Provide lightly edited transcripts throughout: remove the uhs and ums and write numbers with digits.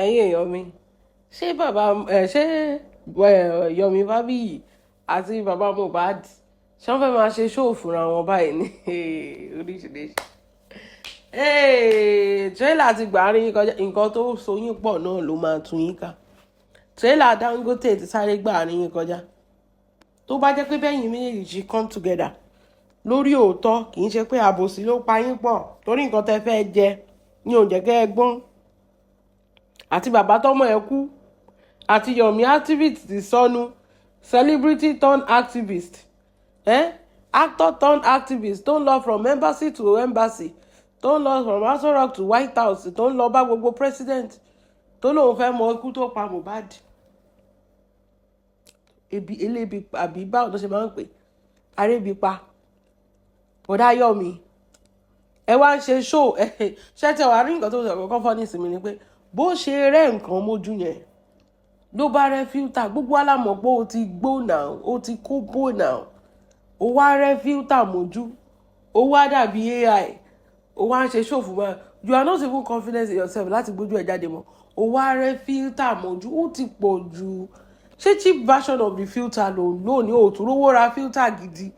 ẹ̀yin èèyàn mi ṣé bàbá ṣé Yomi Fábíyì àti bàbá Mohbad ṣé wọ́n fẹ́ máa ṣe ṣóò fúnra wọn báyìí ní oríṣiríṣi tírélà ti gbà rí yín kọjá nǹkan tó so yín pọ̀ náà ló máa tún yín ká tírélà Dangote ti sáré gbà rí yín kọjá tó bá jẹ́ pé bẹ́yìn méjèèjì come together lórí òótọ́ kì í ṣe pé àbòsí ló pa yín pọ̀ torí nǹkan tẹ́ fẹ́ jẹ ní oúnjẹ kẹ́ ẹ gbọ́n àti bàbá tọmọ ẹ kú àti Yomi activist ti sọnù celebrity turned activist actor turned activist tó ń lọ from embassy to embassy tó ń lọ from Aso Rock to White House tó ń lọ bá gbogbo president tó lóun fẹ́ mọ ikú tó pa Mohbad elébi àbí báwo ló ṣe máa ń pè arébi pa bọ̀dá Yomi ẹ wá ń ṣe show ṣẹ́tẹ̀ wàá rí nǹkan tó sọ kọ́kọ́ fọ́ nísìnyí ni pé bó ṣe rẹ́ nǹkan mójú yẹn ló bá rẹ́ fíltà gbogbo alámọ̀ pé ó ti gbó náà ó ti kó bó náà ó wá rẹ́ fíltà mójú ó wá dàbí AI ó wá ń ṣe show fún wa you are not even confident in yourself láti gbójú ẹ̀ jáde mọ́ ó wá rẹ́ fíltà mójú ó ti pọ̀ jù ṣé cheap version of the filter ló ń lò ní òtún rówó ra filter gidi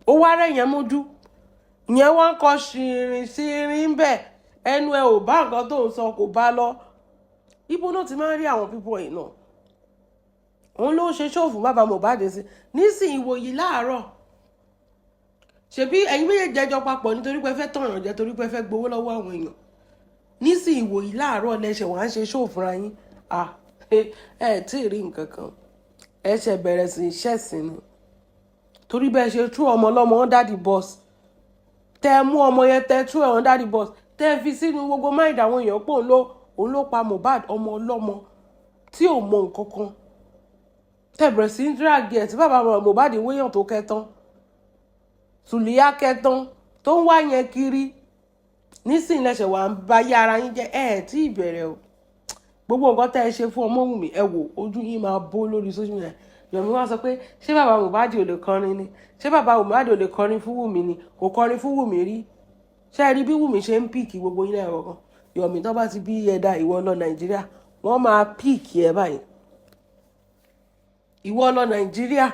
ó wá rẹ́ yẹn mójú ìyẹn wọ́n kọ ṣìrìn bẹ́ẹ̀ ẹnu ẹ ò bá nǹkan tó ń sọ kò bá lọ ibo náà ti máa ń rí àwọn pípọ̀ yìí náà òun ló ṣe ṣòfò bàbá Mohbad sí nísìnyí ìwòyí láàárọ̀ ṣebí ẹ̀yin méjèèjì jẹjọ papọ̀ nítorí pé fẹ́ tọ̀ràn jẹ torí pé fẹ́ gbowó lọ́wọ́ àwọn èèyàn nísìnyí ìwòyí láàárọ̀ lẹ́sẹ̀ wọ́n á ṣe ṣòfò fúnra yín ẹ tí ì rí nǹkan kan ẹ ṣe bẹ̀rẹ̀ sí ṣẹ̀sìn ni torí bẹ́ẹ̀ ṣe tú ọmọ ọlọ́mọ under the bus tẹ mú ọmọ yẹn tẹ tú ẹ̀ under the bus tẹ́ fi sínú gbogbo máìdá àwọn èèyàn pò òun ló pa Mohbad ọmọ ọlọ́mọ tí ò mọ nǹkan kan tẹ́ bẹ̀rẹ̀ sí drag ẹ̀ tí bàbá Mohbad wéyàn tó kẹtàn Sùlíyá kẹtàn tó ń wá yẹn kiri nísìnyí lẹ́sẹ̀ wà ń bá yá ara yín jẹ́ tí ìbẹ̀rẹ̀ o gbogbo nǹkan tẹ́ ẹ ṣe fún Ọmọ́wùmí ẹ wò ojú yín máa bó lórí social media Yomi wá sọ pé ṣé bàbá Mohbad ò lè kọrin ni ṣé bàbá Mohbad ò lè kọrin fún Wùmí ni kò kọrin fún Wùmí rí ṣé ẹ rí bí Wùmí ṣe ń píìkì gbogbo yín lẹ́yìn ọ̀kan Yomi tó bá ti bí ẹ̀dá ìwọ lọ Nàìjíríà wọ́n máa píìkì ẹ̀ báyìí ìwọ lọ Nàìjíríà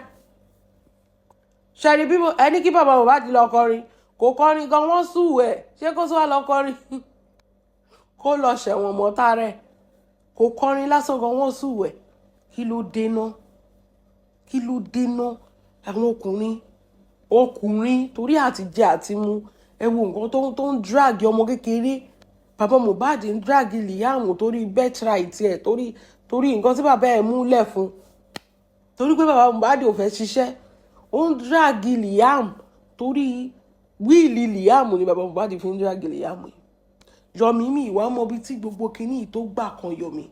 ṣé ẹ rí bí ẹni kí bàbá Mohbad lọ kọrin kò kọrin gan wọ́n sùn ẹ̀ ṣé kó tó wá lọ kọrin kó lọ ṣẹ̀wọ̀n mọ́tà rẹ̀ kò kọrin lásán gan wọ́n sùn ẹ̀ kí ló dénà àwọn ọkùnrin torí àti jẹ àti mu ẹ wo nǹkan tó ń drag ọmọ kékeré bàbá Mohbad ń drag Liam torí birthright ẹ̀ torí nǹkan tí bàbá ẹ̀ múlẹ̀ fún torí pé bàbá Mohbad ò fẹ́ ṣiṣẹ́ ó ń drag Liam torí wíìlì Liam ni bàbá Mohbad fi ń drag Liam yìí Yomi mi ìwà mọbi tí gbogbo kinní tó gbà kan Yomi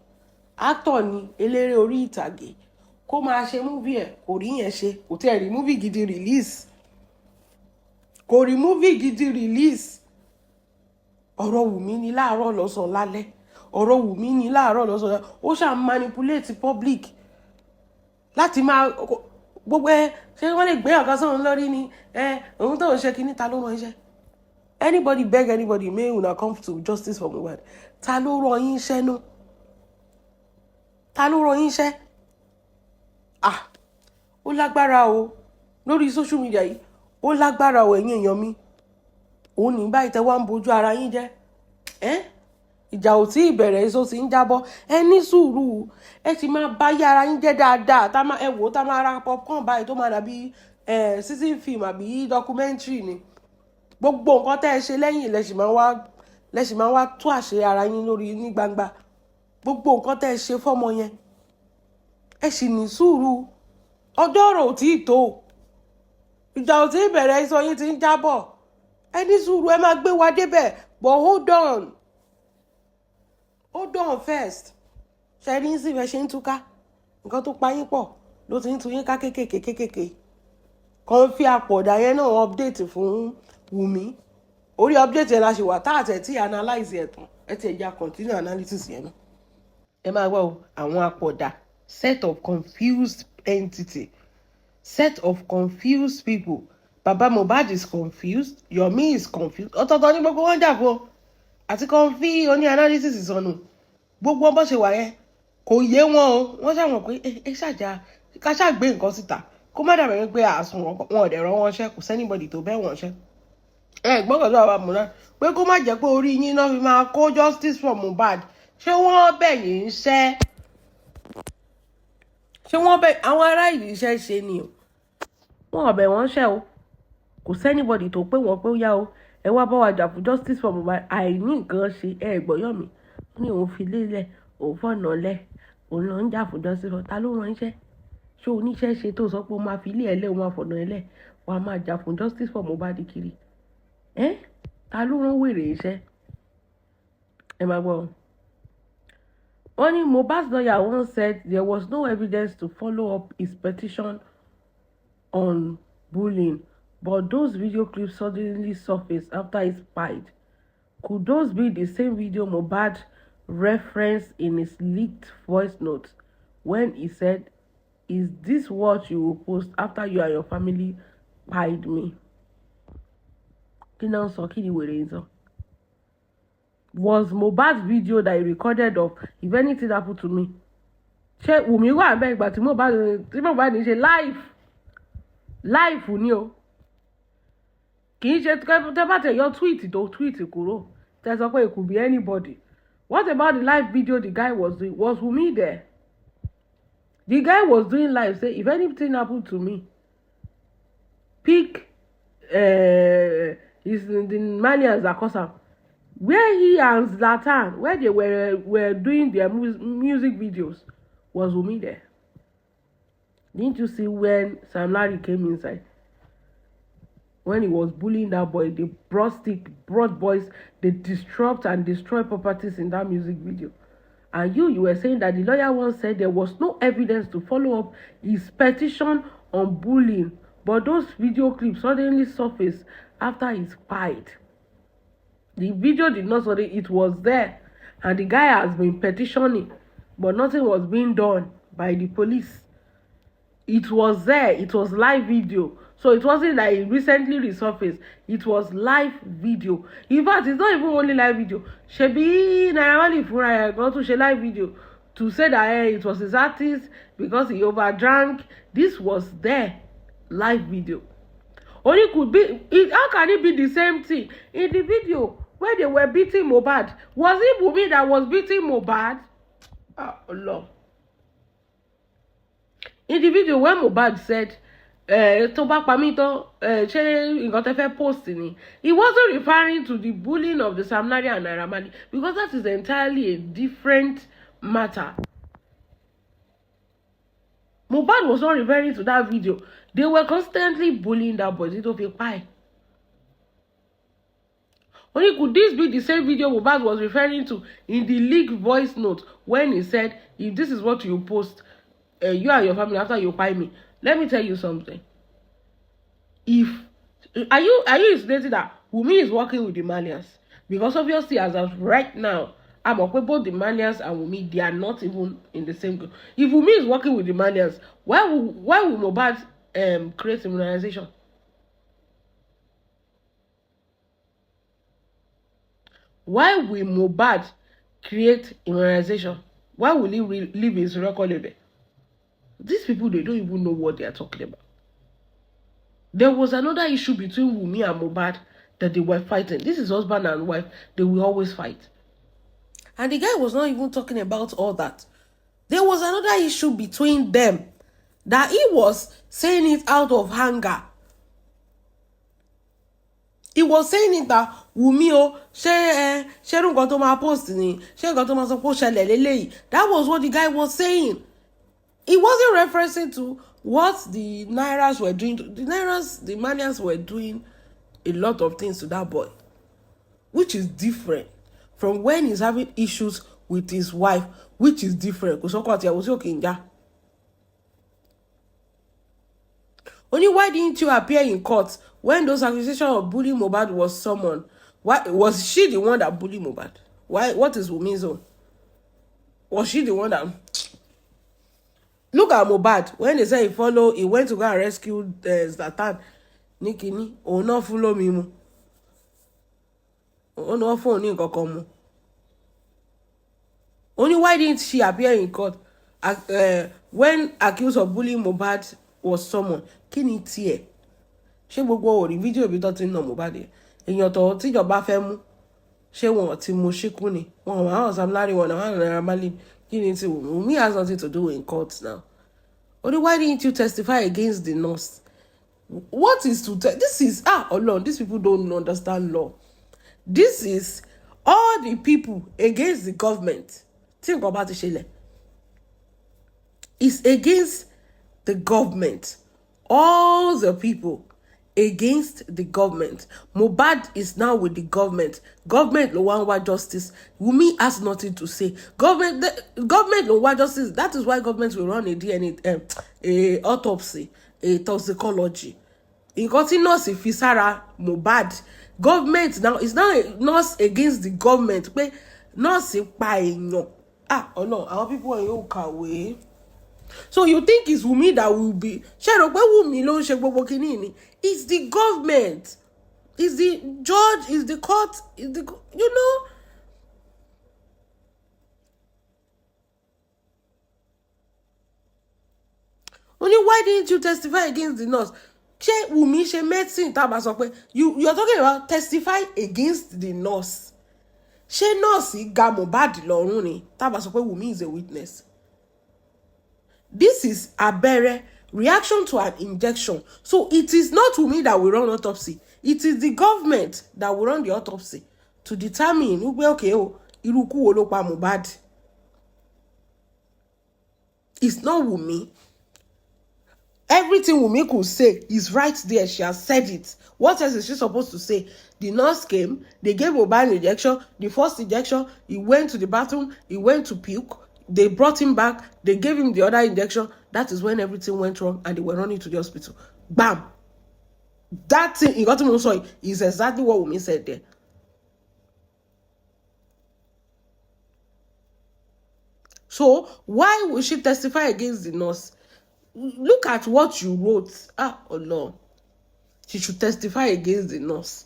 actor ni eléré orí ìtàgé kó máa ṣe múvì ẹ̀ kò rí yẹn ṣe kò tí ẹ̀ rí múvì gidi release ọ̀rọ̀ Wùmí ni láàárọ̀ lọ́sàn lálẹ́ ọ̀rọ̀ Wùmí ni láàárọ̀ lọ́sàn lálẹ́ ó ṣáà manipulate public láti máa gbogbo ṣé wọ́n lè gbé ọ̀kan sóhun lórí ni òun tó ń ṣe kinní ta ló rán iṣẹ́ anybody beg anybody may una come to justice for Mohbad ta ló rán yín iṣẹ́ náà ta ló rán yín iṣẹ́ ó lágbára o lórí social media yìí ó lágbára o ẹ̀yin èèyàn mi òun ní báyìí tẹ́ wá ń bojú ara yín jẹ́ ìjà ò tí ìbẹ̀rẹ̀ èso sì ń jábọ́ ẹ ní sùúrù ẹ ti máa bá yá ara yín jẹ́ dáadáa tá máa ra popcorn báyìí tó máa dàbí season film àbí documentary ni gbogbo nǹkan tẹ́ ẹ ṣe lẹ́yìn lẹ́sìn máa wá tú àṣẹ ara yín lórí ní gbangba gbogbo nǹkan tẹ́ ẹ ṣe fọ́mọ yẹn ẹ sì ní sùúrù ọjọ́ ọ̀rọ̀ ò tí ì tó ìjà ò tí ì bẹ̀rẹ̀ ìsọ yín ti ń jábọ̀ ẹ ní sùúrù ẹ máa gbé wa débẹ̀ but hold on first ṣe rí sí ìfẹ́ ṣe ń túká nǹkan tó pa yín pọ̀ ló ti ń tú yín ká kékèké kan fi àpọ̀dà yẹn náà update fún Wùmí orí update yẹn la ṣe wà tá àtẹ̀ tí analyze ẹ̀ tán ẹ ti ẹ̀já continue analysis yẹn náà ẹ máa gbọ́ àwọn àpọ̀dà set of confused entity set of confused people baba Mohbad is confused Yomi is confused ọ̀tọ̀ọ̀tọ̀ ní gbogbo wọn jà fún àti kan fi oní analysis ìsọnù gbogbo bó ṣe wà yẹn kò yé wọn o wọ́n ṣàmọ̀ pé ẹ ṣàjà ká ṣàgbé nǹkan síta kó má dàbẹ̀ pé àsùn wọn ọ̀dẹ̀ rán wọn ṣẹ́ kò sẹ́nìbọ̀dì tó bẹ́ wọn ṣẹ́ gbọ́dọ̀ tó àwọn àmúná pé kó má jẹ́ pé orí yín náà fi máa kó justice for Mohbad ṣé wọ́n bẹ̀ yín ṣẹ́ ṣé wọ́n bẹ̀ àwọn ará ìlú iṣẹ́ ṣe ni o wọ́n ọ̀bẹ̀ wọ́n ṣẹ́ o kò sẹ́nìbọ̀dì tó pé wọ́n pé ó yá o ẹ wá bá wa jà fún justice for Mohbad àìní nǹkan ṣe gbọ́yọ̀ mi ní òun fi lélẹ̀ òun fọ̀nà lẹ̀ òun lọ ń jà fún justice for ta ló rán iṣẹ́ ṣé oníṣẹ́ ṣe tó sọ pé ó máa fi ilé ẹlẹ́ òun máa fọ̀nà ẹlẹ́ wàá máa jà fún justice for Mohbad kiri ta ló rán wèrè iṣẹ́ ẹ máa gbọ́. wọ́n ní Mohbad's lawyer once said there was no evidence to follow up his petition on bullying, but those video clips suddenly surfaced after he spied. Could those be the same video Mohbad referenced in his leaked voice notes when he said, "Is this what you will post after you and your family pied me?" Was Mohbad's video that he recorded of if anything happened to me? Ṣé Wùmí wà bẹ́ẹ̀ ìgbà tí Mohbad ní ṣe live ni o kì í ṣe tẹ́ bá tẹ̀ yọ tweet kúrò tẹ́ sọ pé it could be anybody. What about the live video the guy was doing? Was Wùmí there? The guy was doing live say if anything happened to me, pick the Malians Akosa, where he and Zlatan, where they were doing their music videos, was Wùmí there? Didn't you see when Sam Larry came inside? When he was bullying that boy, they brought boys, they disrupt and destroy properties in that music video. And you were saying that the lawyer once said there was no evidence to follow up his petition on bullying, but those video clips suddenly surfaced after he spied. The video did not suddenly, it was there, and the guy has been petitioning, but nothing was being done by the police. It was there, it was live video. So it wasn't like it recently resurfaced. It was live video. In fact, it's not even only live video. Shebi Naira Marley fúnra got to ṣe live video to say that it was his artist because he overdrank. This was there, live video. Only could be, how can it be the same thing? In the video where they were beating Mohbad, was it Wunmi that was beating Mohbad? Oh Lord. In the video where Mohbad said, tó bá pa mí tán ṣé nǹkan tẹ́ fẹ́ post ni, he wasn't referring to the bullying of the Sam Larry and Naira Marley because that is entirely a different matter. Mohbad was not referring to that video. They were constantly bullying that boy. It fi pa. Only could this be the same video Mohbad was referring to in the leaked voice note when he said, if this is what you post, you and your family after you pay me. Let me tell you something. Are you insinuating that Wunmi is working with the Malians? Because obviously, as of right now, I'm okay, both the Malians and Wunmi, they are not even in the same group. If Wunmi is working with the Malians, why will Mohbad create immunization? Why will Mohbad create immunization? Why will he leave his record label? These people, they don't even know what they are talking about. There was another issue between Wunmi and Mohbad that they were fighting. This is husband and wife. They will always fight. And the guy was not even talking about all that. There was another issue between them that he was saying it out of anger. He was saying it that Wunmi ṣé nǹkan tó máa post ni, ṣé nǹkan tó máa sọ pé ó ṣẹlẹ̀ lélẹ́yìí. That was what the guy was saying. He wasn't referencing to what the Nairas were doing. The Malians were doing a lot of things to that boy, which is different from when he's having issues with his wife, which is different. Only why didn't you appear in court when those accusations of bullying Mohbad was summoned? Why was she the one that bullied Mohbad? Why? What is Wunmi's own? Was she the one that? Look at Mohbad. When they say he went to go and rescue Zlatan. Nikini, or not follow me. Or not phone in Kokomo. Only why didn't she appear in court when accused of bullying Mohbad was summoned? Kí ni tiẹ̀? Ṣé gbogbo orí fídíò bí tó ti ń nà Mohbad yẹn? Èèyàn tó tíjọba fẹ́ mú. Ṣé wọn ti mú ṣíkú ni? Wọn àwọn Sam Larry wọn àwọn Naira Marley. Kí ni ti Wunmi has nothing to do in court now. Only why didn't you testify against the nurse? What is to tell? This is Lord, these people don't understand law. This is all the people against the government. Think about it, it's against the government. All the people against the government. Mohbad is now with the government. Government no want justice. Wunmi has nothing to say. Government no want justice. That is why government will run a DNA, a autopsy, a toxicology. Nǹkan tí nurse fi sára Mohbad. Government now is now a nurse against the government. Pé nurse pa èèyàn. No, our people are yóò kàwé. So you think it's Wunmi that will be? Ṣé rò pé Wunmi ló ń ṣe gbogbo kìíní ni? It's the government. It's the judge. It's the court. It's the Only why didn't you testify against the nurse? Ṣé Wunmi ṣe medicine tá a bá sọ pé you're talking about testify against the nurse? Ṣé nurse ga Mohbad lọ́rùn ni tá a bá sọ pé Wunmi is a witness? This is abẹ́rẹ́ reaction to an injection. So it is not Wunmi that will run autopsy. It is the government that will run the autopsy to determine okay, irú ikú wo ló pa Mohbad. It's not Wunmi. Everything Wunmi could say is right there. She has said it. What else is she supposed to say? The nurse came, they gave Mohbad an injection. The first injection, he went to the bathroom, he went to puke. They brought him back, they gave him the other injection. That is when everything went wrong and they were running to the hospital. Bam! That thing, you got to know, is exactly what Wunmi said there. So, why would she testify against the nurse? Look at what you wrote. No. She should testify against the nurse.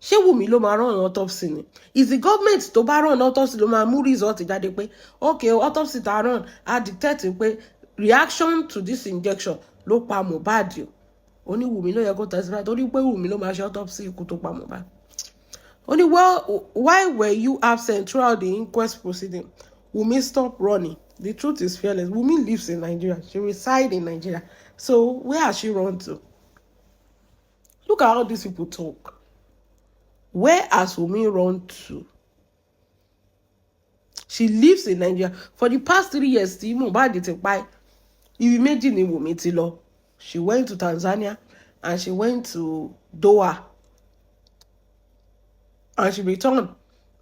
Ṣé Wunmi ló máa run autopsy ni? Is the government tó bá run autopsy ló máa mú result jáde pé okay, autopsy tá run a detect pé reaction to this injection ló pa Mohbad. Only Wunmi ló yẹ kó testify torí pé Wunmi ló máa ṣe autopsy ikú tó pa Mohbad. Only why were you absent throughout the inquest proceeding? Wunmi stop running. The truth is fearless. Wunmi lives in Nigeria. She resides in Nigeria. So where has she run to? Look at how these people talk. Where has Wunmi run to? She lives in Nigeria. For the past 3 years, Mohbad ti pa. You imagine Wunmi ti lọ. She went to Tanzania and she went to Doha. And she returned.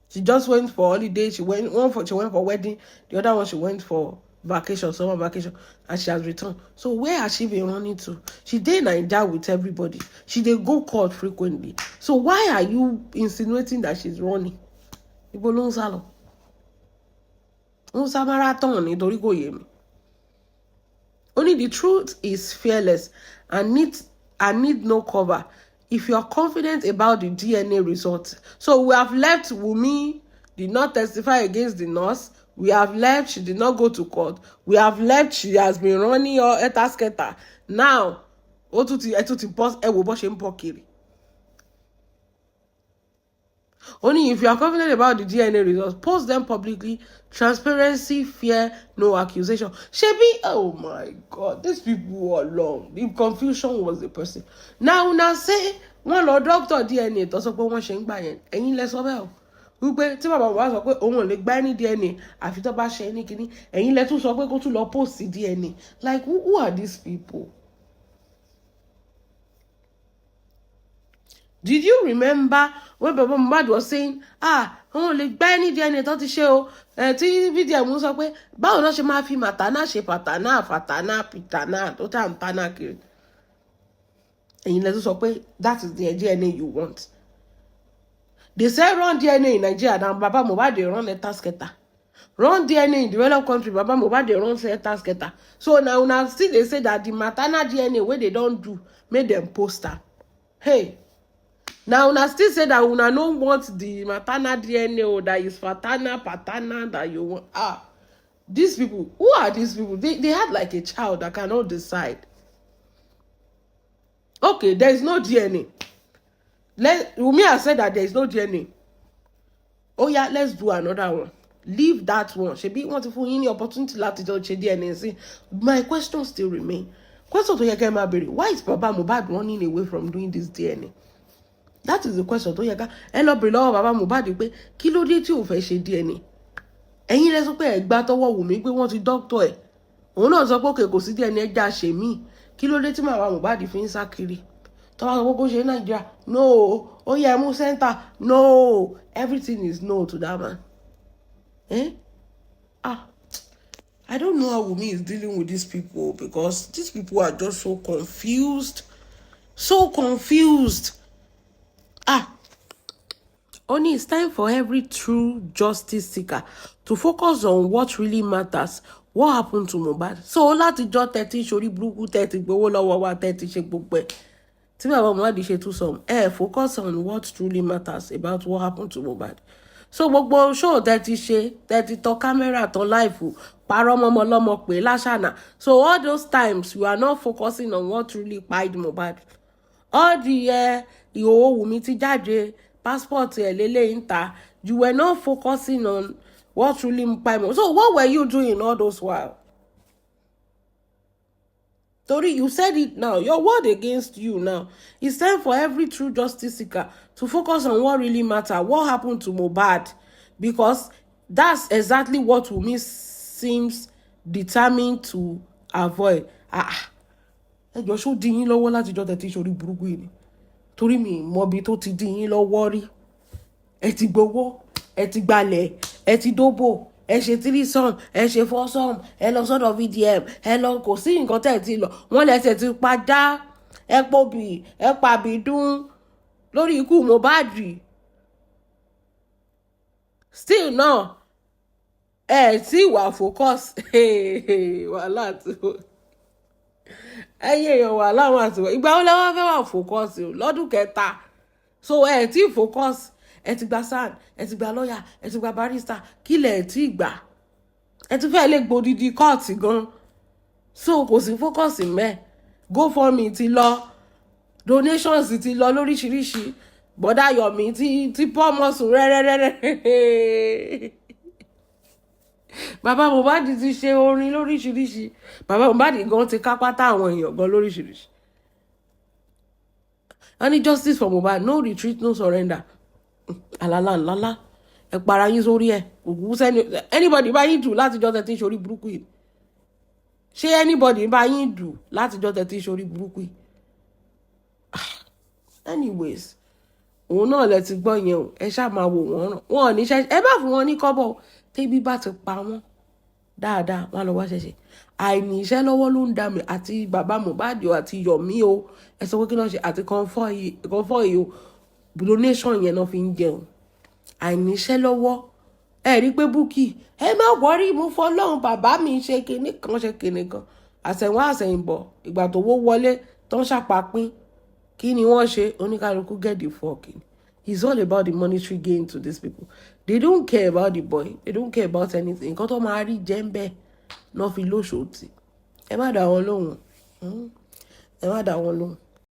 She just went for holiday. She went for wedding. The other one she went for vacation, summer vacation, and she has returned. So where has she been running to? She did Naija with everybody. She did go court frequently. So why are you insinuating that she's running? Ibo ló ń sá lọ. Ó ń sá marathon nítorí kò yé mi. Only the truth is fearless and need no cover. If you are confident about the DNA results. So we have left Wunmi did not testify against the nurse. We have left she did not go to court. We have left she has been running or etasketa. Now, only if you are confident about the DNA results, post them publicly. Transparency, fear, no accusation. Shebi, oh my God, these people were long. The confusion was the person. Now say one or doctor DNA tó sọ pé wọ́n ṣe ń gbà yẹn. Ẹ̀yin lẹ sọ bẹ́ẹ̀ o. Wípé tí bàbá wa sọ pé òun ò lè gbà ní DNA àfi tó bá ṣe ní kíní. Ẹ̀yin lẹ tún sọ pé kó tún lọ post DNA. Like who are these people? Did you remember when Baba Mohbad was saying, òun ò lè gbà ní DNA tó ti ṣe o? Tí fídíò mú sọ pé báwo ló ṣe máa fi màtánà ṣe pàtánà fàtánà pìtánà tó tà ń tánà kiri. Ẹ̀yin lẹ tún sọ pé that is the DNA you want. They say run DNA in Nigeria, and Baba Mohbad they run a tasketa. Run DNA in developed country, Baba Mohbad they run a tasketa. So now still they say that the maternal DNA where they don't do, make them poster. Hey, Now una still say that una no want the maternal DNA or that is paternal that you want. These people, who are these people? They had like a child that cannot decide. Okay, there is no DNA. Wunmi has said that there is no DNA. Oh yeah, let's do another one. Leave that one. Shebi want to fún yín ní opportunity láti jọ ṣe DNA sí. My question still remain. Question tó yẹ kẹ́ máa béèrè. Why is Baba Mohbad running away from doing this DNA? That is the question tó yẹ ká. Ẹ lọ béèrè lọ́wọ́ Baba Mohbad pé kí ló dé tí ò fẹ́ ṣe DNA? Ẹ̀yin lẹ sọ pé ẹ gbà tọwọ́ Wunmi pé wọ́n ti doctor ẹ̀. Òun náà sọ pé òkè kò sí DNA ẹja ṣe mí. Kí ló dé tí Baba Mohbad fi ń sá kiri? Tọ́wọ́ sọ pé kó ṣe Nàìjíríà. No. Oh yeah, mú center. No. Everything is no to that man. I don't know how Wunmi is dealing with these people, because these people are just so confused. So confused. Only it's time for every true justice seeker to focus on what really matters. What happened to Mohbad? So láti jọ 30 sórí burúkú 30 gbowó lọ́wọ́ wa 30 ṣe gbogbo ẹ̀. Tí Baba Mohbad ṣe tún sọ, focus on what truly matters about what happened to Mohbad. So gbogbo show 30 ṣe 30 tọ camera tọ life parọ́ mọ́mọ́ lọ́mọ pé láṣànà. So all those times you are not focusing on what truly kpai Mohbad. All the ìhòòhò Wunmi ti jáde, passport lélẹ́yìn ń ta, you were not focusing on what truly kpai Mohbad. So what were you doing all those while? Tori, you said it now. Your word against you now. It's time for every true justice seeker to focus on what really matters. What happened to Mohbad? Because that's exactly what Wunmi seems determined to avoid. Ẹjọ́ ṣó dín yín lọ́wọ́ láti jọ tẹ̀tí sórí burúkú yìí ni. Torí mi mọ̀bi tó ti dín yín lọ́wọ́ rí. Ẹ ti gbowó, ẹ ti gbalẹ̀, ẹ ti dóbò. Ẹ ṣe 3 sum, ẹ ṣe 4 sum, ẹ lọ sọ́dọ̀ VDM, ẹ lọ kò sí nǹkan tẹ̀ tí lọ. Wọ́n lẹ́sẹ̀ ti padà, ẹ pòbì, ẹ pàbídún lórí ikú Mohbad. Still náà, ẹ tí wà focus. Wàhálà tí ó. Ẹyẹ èèyàn wà láwọn àtiwọ̀. Ìgbà wo lẹ wá fẹ́ wà focus lọ́dún kẹta? So ẹ tí focus. Ẹ ti gba SAN, ẹ ti gba lọ́yà, ẹ ti gba barrister, kí lẹ̀ tí gbà? Ẹ ti fẹ́ lè gbòdìdí court gan. So kò sí focus mẹ́. GoFundMe ti lọ, donations ti lọ lóríṣiríṣi. Bọ́dá Yomi ti pọ́ mọ́sùn rẹ́rẹ́rẹ́rẹ́. Baba Mohbad ti ṣe orin lóríṣiríṣi. Baba Mohbad gan ti kápátá àwọn èèyàn gan lóríṣiríṣi. Any justice for Mohbad, no retreat, no surrender. Alala ẹ para yín sórí ẹ ògùn sẹni anybody bá yín dù láti jọ tẹtí sórí burúkú yìí. Ṣé anybody bá yín dù láti jọ tẹtí sórí burúkú yìí? Anyways, òun náà lẹ ti gbọ́ yẹn o, ẹ ṣáà máa wò wọ́n ràn. Wọn ò ní ṣe ẹ bá fún wọn ní kọ́bọ̀ tẹ́bí bá ti pa wọ́n dáadáa wọ́n lọ wá ṣẹ̀ṣẹ̀. Àìní iṣẹ́ lọ́wọ́ ló ń dà mí àti Baba Mohbad àti Yomi o. Ẹ sọ pé kí ló ṣe àti Comfort yìí o. Donation yẹn náà fi ń jẹun. Àìníṣẹ́ lọ́wọ́. Ẹ rí pé Bukky ẹ má wọrí mú fọlọ́run bàbá mi ṣe kinní kan. Àṣẹ̀wọ̀n àṣẹ̀yìnbọ̀ ìgbà tó wó wọlé tó ń ṣàpapín. Kí ni wọ́n ṣe? Oníkálukú get the fucking. It's all about the monetary gain to these people. They don't care about the boy. They don't care about anything. Nǹkan tó máa rí jẹ́ ń bẹ́ẹ̀ náà fi lóṣòótì. Ẹ má dá wọn lóhùn. Ẹ má dá wọn lóhùn.